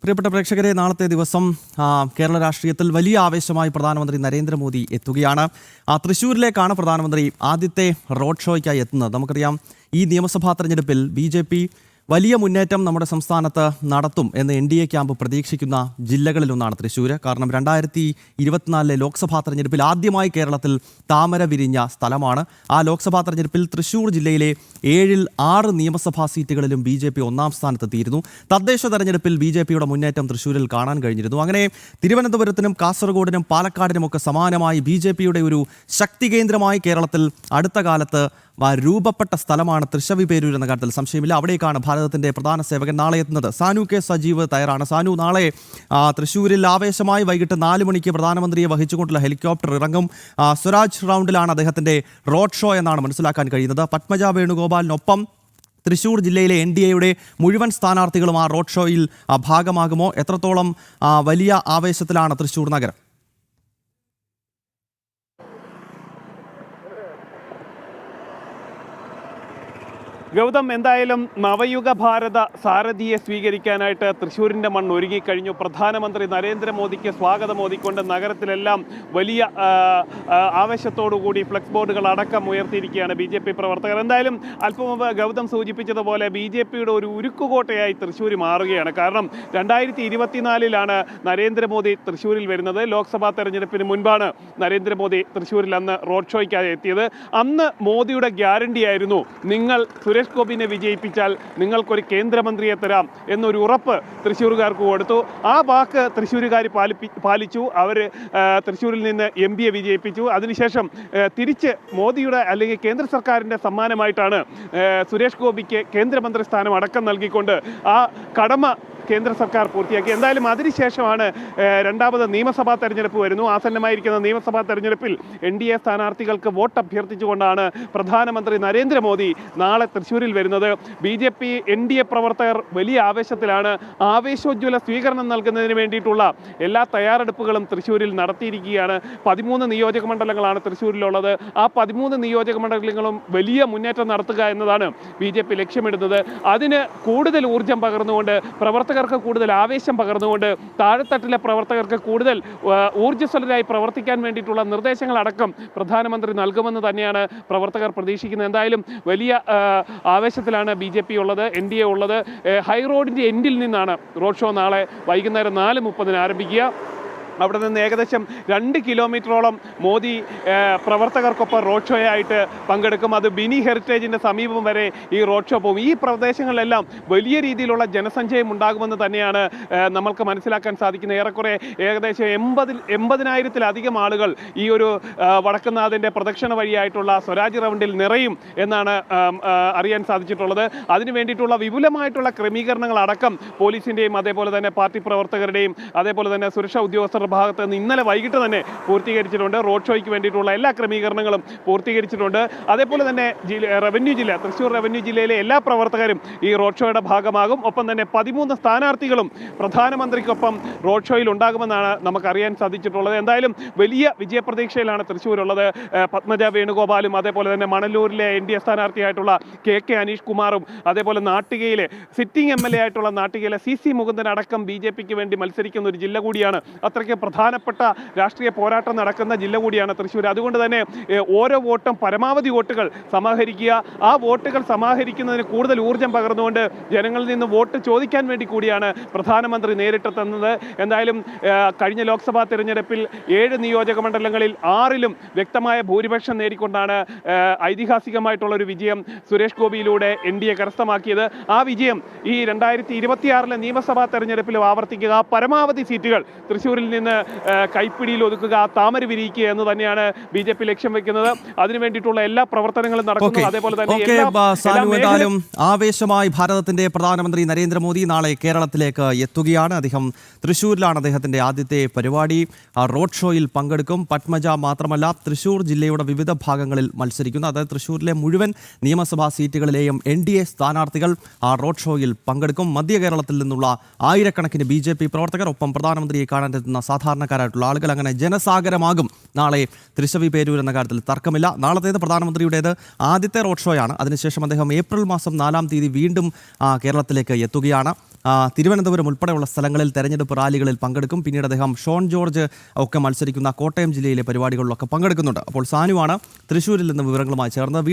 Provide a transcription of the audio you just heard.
പ്രിയപ്പെട്ട പ്രേക്ഷകരെ, നാളത്തെ ദിവസം കേരള രാഷ്ട്രീയത്തിൽ വലിയ ആവേശമായി പ്രധാനമന്ത്രി നരേന്ദ്രമോദി എത്തുകയാണ്. തൃശ്ശൂരിലേക്കാണ് പ്രധാനമന്ത്രി ആദ്യത്തെ റോഡ് ഷോയ്ക്കായി എത്തുന്നത്. നമുക്കറിയാം, ഈ നിയമസഭാ തെരഞ്ഞെടുപ്പിൽ BJP വലിയ മുന്നേറ്റം നമ്മുടെ സംസ്ഥാനത്ത് നടത്തും എന്ന് NDA ക്യാമ്പ് പ്രതീക്ഷിക്കുന്ന ജില്ലകളിലൊന്നാണ് തൃശ്ശൂർ. കാരണം 2024 ലോക്സഭാ തെരഞ്ഞെടുപ്പിൽ ആദ്യമായി കേരളത്തിൽ താമര വിരിഞ്ഞ സ്ഥലമാണ്. ആ ലോക്സഭാ തെരഞ്ഞെടുപ്പിൽ തൃശ്ശൂർ ജില്ലയിലെ 7-ൽ 6 നിയമസഭാ സീറ്റുകളിലും BJP ഒന്നാം സ്ഥാനത്തെത്തിയിരുന്നു. തദ്ദേശ തെരഞ്ഞെടുപ്പിൽ BJPയുടെ മുന്നേറ്റം തൃശ്ശൂരിൽ കാണാൻ കഴിഞ്ഞിരുന്നു. അങ്ങനെ തിരുവനന്തപുരത്തിനും കാസർഗോഡിനും പാലക്കാടിനുമൊക്കെ സമാനമായി BJPയുടെ ഒരു ശക്തി കേന്ദ്രമായി കേരളത്തിൽ അടുത്ത കാലത്ത് രൂപപ്പെട്ട സ്ഥലമാണ് തൃശ്ശവിപേരൂർ എന്ന കാര്യത്തിൽ സംശയമില്ല. അവിടേക്കാണ് ഭാരതത്തിന്റെ പ്രധാന സേവകൻ നാളെ എത്തുന്നത്. സാനു കെ സജീവ് തയ്യാറാണ്. സാനു, നാളെ തൃശ്ശൂരിൽ ആവേശമായി വൈകിട്ട് 4 മണിക്ക് പ്രധാനമന്ത്രിയെ വഹിച്ചുകൊണ്ടുള്ള ഹെലികോപ്റ്റർ ഇറങ്ങും. സ്വരാജ് റൗണ്ടിലാണ് അദ്ദേഹത്തിന്റെ റോഡ് ഷോ എന്നാണ് മനസ്സിലാക്കാൻ കഴിയുന്നത്. പത്മജ വേണുഗോപാലിനൊപ്പം തൃശ്ശൂർ ജില്ലയിലെ NDAയുടെ മുഴുവൻ സ്ഥാനാർത്ഥികളും ആ റോഡ് ഷോയിൽ ഭാഗമാകുമോ? എത്രത്തോളം വലിയ ആവേശത്തിലാണ് തൃശ്ശൂർ നഗരം? ഗൗതം, എന്തായാലും നവയുഗ ഭാരത സാരഥിയെ സ്വീകരിക്കാനായിട്ട് തൃശ്ശൂരിൻ്റെ മണ്ണ് ഒരുങ്ങിക്കഴിഞ്ഞു. പ്രധാനമന്ത്രി നരേന്ദ്രമോദിക്ക് സ്വാഗതം മോദിക്കൊണ്ട് നഗരത്തിലെല്ലാം വലിയ ആവേശത്തോടുകൂടി ഫ്ലെക്സ് ബോർഡുകൾ അടക്കം ഉയർത്തിയിരിക്കുകയാണ് BJP പ്രവർത്തകർ. എന്തായാലും അല്പം മുമ്പ് ഗൗതം സൂചിപ്പിച്ചതുപോലെ BJPയുടെ ഒരു ഉരുക്കുകോട്ടയായി തൃശ്ശൂർ മാറുകയാണ്. കാരണം 2024 നരേന്ദ്രമോദി തൃശ്ശൂരിൽ വരുന്നത്. ലോക്സഭാ തെരഞ്ഞെടുപ്പിന് മുൻപാണ് നരേന്ദ്രമോദി തൃശ്ശൂരിൽ അന്ന് റോഡ് ഷോയ്ക്കായി എത്തിയത്. അന്ന് മോദിയുടെ ഗ്യാരണ്ടി ആയിരുന്നു, നിങ്ങൾ സുരേഷ് ഗോപിനെ വിജയിപ്പിച്ചാൽ നിങ്ങൾക്കൊരു കേന്ദ്രമന്ത്രിയെ തരാം എന്നൊരു ഉറപ്പ് തൃശ്ശൂരുകാർക്ക് കൊടുത്തു. ആ വാക്ക് തൃശ്ശൂരുകാർ പാലിച്ചു. അവർ തൃശ്ശൂരിൽ നിന്ന് MP വിജയിപ്പിച്ചു. അതിനുശേഷം തിരിച്ച് മോദിയുടെ അല്ലെങ്കിൽ കേന്ദ്ര സർക്കാരിൻ്റെ സമ്മാനമായിട്ടാണ് സുരേഷ് ഗോപിക്ക് കേന്ദ്രമന്ത്രി സ്ഥാനം അടക്കം നൽകിക്കൊണ്ട് ആ കടമ കേന്ദ്ര സർക്കാർ പൂർത്തിയാക്കി. എന്തായാലും അതിനുശേഷമാണ് രണ്ടാമത് നിയമസഭാ തെരഞ്ഞെടുപ്പ് വരുന്നു. ആസന്നമായിരിക്കുന്ന നിയമസഭാ തെരഞ്ഞെടുപ്പിൽ NDA സ്ഥാനാർത്ഥികൾക്ക് വോട്ട് അഭ്യർത്ഥിച്ചുകൊണ്ടാണ് പ്രധാനമന്ത്രി നരേന്ദ്രമോദി നാളെ തൃശ്ശൂരിൽ വരുന്നത്. BJP NDA പ്രവർത്തകർ വലിയ ആവേശത്തിലാണ്. ആവേശോജ്വല സ്വീകരണം നൽകുന്നതിന് വേണ്ടിയിട്ടുള്ള എല്ലാ തയ്യാറെടുപ്പുകളും തൃശ്ശൂരിൽ നടത്തിയിരിക്കുകയാണ്. 13 നിയോജക മണ്ഡലങ്ങളാണ് തൃശ്ശൂരിലുള്ളത്. ആ 13 നിയോജക മണ്ഡലങ്ങളും വലിയ മുന്നേറ്റം നടത്തുക എന്നതാണ് BJP ലക്ഷ്യമിടുന്നത്. അതിന് കൂടുതൽ ഊർജം പകർന്നുകൊണ്ട്, പ്രവർത്തകർക്ക് കൂടുതൽ ആവേശം പകർന്നുകൊണ്ട്, താഴെത്തട്ടിലെ പ്രവർത്തകർക്ക് കൂടുതൽ ഊർജ്ജസ്വലരായി പ്രവർത്തിക്കാൻ വേണ്ടിയിട്ടുള്ള നിർദ്ദേശങ്ങളടക്കം പ്രധാനമന്ത്രി നൽകുമെന്ന് തന്നെയാണ് പ്രവർത്തകർ പ്രതീക്ഷിക്കുന്നത്. എന്തായാലും വലിയ ആവേശത്തിലാണ് BJP ഉള്ളത്, NDA ഉള്ളത്. ഹൈ റോഡിൻ്റെ എൻഡിൽ നിന്നാണ് റോഡ് ഷോ നാളെ വൈകുന്നേരം 4:30 ആരംഭിക്കുക. അവിടെ നിന്ന് ഏകദേശം 2 കിലോമീറ്ററോളം മോദി പ്രവർത്തകർക്കൊപ്പം റോഡ് ഷോ ആയിട്ട് പങ്കെടുക്കും. അത് ബിനി ഹെറിറ്റേജിൻ്റെ സമീപം വരെ ഈ റോഡ് ഷോ പോകും. ഈ പ്രദേശങ്ങളിലെല്ലാം വലിയ രീതിയിലുള്ള ജനസഞ്ചയം ഉണ്ടാകുമെന്ന് തന്നെയാണ് നമ്മൾക്ക് മനസ്സിലാക്കാൻ സാധിക്കുന്നത്. ഏറെക്കുറെ ഏകദേശം 80,000-ത്തിലധികം ആളുകൾ ഈ ഒരു വടക്കുന്നാഥിൻ്റെ പ്രദക്ഷിണ വഴിയായിട്ടുള്ള സ്വരാജ് റൗണ്ടിൽ നിറയും എന്നാണ് അറിയാൻ സാധിച്ചിട്ടുള്ളത്. അതിനു വേണ്ടിയിട്ടുള്ള വിപുലമായിട്ടുള്ള ക്രമീകരണങ്ങൾ അടക്കം പോലീസിൻ്റെയും അതേപോലെ തന്നെ പാർട്ടി പ്രവർത്തകരുടെയും അതേപോലെ തന്നെ സുരക്ഷാ ഉദ്യോഗസ്ഥരുടെ ഭാഗത്ത് നിന്ന് ഇന്നലെ വൈകിട്ട് തന്നെ പൂർത്തീകരിച്ചിട്ടുണ്ട്. റോഡ് ഷോയ്ക്ക് വേണ്ടിയിട്ടുള്ള എല്ലാ ക്രമീകരണങ്ങളും പൂർത്തീകരിച്ചിട്ടുണ്ട്. അതേപോലെ തന്നെ തൃശ്ശൂർ റവന്യൂ ജില്ലയിലെ എല്ലാ പ്രവർത്തകരും ഈ റോഡ് ഷോയുടെ ഭാഗമാകും. ഒപ്പം തന്നെ 13 സ്ഥാനാർത്ഥികളും പ്രധാനമന്ത്രിക്കൊപ്പം റോഡ് ഷോയിൽ ഉണ്ടാകുമെന്നാണ് നമുക്കറിയാൻ സാധിച്ചിട്ടുള്ളത്. എന്തായാലും വലിയ വിജയപ്രതീക്ഷയിലാണ് തൃശ്ശൂരുള്ളത്. പത്മജ വേണുഗോപാലും അതേപോലെ തന്നെ മണലൂരിലെ NDA സ്ഥാനാർത്ഥിയായിട്ടുള്ള KK അനീഷ് കുമാറും അതേപോലെ നാട്ടികയിലെ സിറ്റിംഗ് MLA ആയിട്ടുള്ള നാട്ടികയിലെ CC മുകുന്ദൻ അടക്കം BJPക്ക് വേണ്ടി മത്സരിക്കുന്ന ഒരു ജില്ല കൂടിയാണ്. അത്രയ്ക്ക് പ്രധാനപ്പെട്ട രാഷ്ട്രീയ പോരാട്ടം നടക്കുന്ന ജില്ല കൂടിയാണ് തൃശ്ശൂർ. അതുകൊണ്ട് തന്നെ ഓരോ വോട്ടും പരമാവധി വോട്ടുകൾ സമാഹരിക്കുക, ആ വോട്ടുകൾ സമാഹരിക്കുന്നതിന് കൂടുതൽ ഊർജ്ജം പകർന്നുകൊണ്ട് ജനങ്ങളിൽ നിന്ന് വോട്ട് ചോദിക്കാൻ വേണ്ടി കൂടിയാണ് പ്രധാനമന്ത്രി നേരിട്ടെത്തുന്നത്. എന്തായാലും കഴിഞ്ഞ ലോക്സഭാ തെരഞ്ഞെടുപ്പിൽ 7 നിയോജക മണ്ഡലങ്ങളിൽ 6-ലും വ്യക്തമായ ഭൂരിപക്ഷം നേടിക്കൊണ്ടാണ് ഐതിഹാസികമായിട്ടുള്ളൊരു വിജയം സുരേഷ് ഗോപിയിലൂടെ NDA കരസ്ഥമാക്കിയത്. ആ വിജയം ഈ 2026 നിയമസഭാ തെരഞ്ഞെടുപ്പിലും ആവർത്തിക്കുക, പരമാവധി സീറ്റുകൾ തൃശ്ശൂരിൽ നിന്ന് കൈപ്പിടിയിൽ ഒതുക്കുക, താമര വിരിയിക്കുക എന്ന് തന്നെയാണ് BJP ലക്ഷ്യം വെക്കുന്നത്. അതിനു വേണ്ടിയിട്ടുള്ള എല്ലാ പ്രവർത്തനങ്ങളും നടക്കുന്നു. അതേപോലെ തന്നെ ആവേശമായി ഭാരതത്തിന്റെ പ്രധാനമന്ത്രി നരേന്ദ്രമോദി നാളെ കേരളത്തിലേക്ക് എത്തുകയാണ്. അദ്ദേഹം തൃശ്ശൂരിലാണ് അദ്ദേഹത്തിന്റെ ആദ്യത്തെ പരിപാടി. റോഡ് ഷോയിൽ പങ്കെടുക്കും. പത്മജ മാത്രമല്ല, തൃശ്ശൂർ ജില്ലയുടെ വിവിധ ഭാഗങ്ങളിൽ മത്സരിക്കുന്ന, അതായത് തൃശ്ശൂരിലെ മുഴുവൻ നിയമസഭാ സീറ്റുകളിലെയും NDA സ്ഥാനാർത്ഥികൾ ആ റോഡ് ഷോയിൽ പങ്കെടുക്കും. മധ്യ കേരളത്തിൽ നിന്നുള്ള ആയിരക്കണക്കിന് BJP പ്രവർത്തകർ, ഒപ്പം പ്രധാനമന്ത്രിയെ കാണാനെത്തുന്ന സാധാരണക്കാരായിട്ടുള്ള ആളുകൾ. അങ്ങനെ ജനസാഗരമാകും നാളെ തൃശ്ശവി പേരൂർ എന്ന കാര്യത്തിൽ തർക്കമില്ല. നാളത്തേത് പ്രധാനമന്ത്രിയുടേത് ആദ്യത്തെ റോഡ് ഷോയാണ്. അതിനുശേഷം അദ്ദേഹം ഏപ്രിൽ മാസം 4-ാം തീയതി വീണ്ടും കേരളത്തിലേക്ക് എത്തുകയാണ്. തിരുവനന്തപുരം ഉൾപ്പെടെയുള്ള സ്ഥലങ്ങളിൽ തെരഞ്ഞെടുപ്പ് റാലികളിൽ പങ്കെടുക്കും. പിന്നീട് അദ്ദേഹം ഷോൺ ജോർജ് ഒക്കെ മത്സരിക്കുന്ന കോട്ടയം ജില്ലയിലെ പരിപാടികളിലൊക്കെ പങ്കെടുക്കുന്നുണ്ട്. അപ്പോൾ സാനുവാണ് തൃശ്ശൂരിൽ നിന്ന് വിവരങ്ങളുമായി ചേർന്നത്.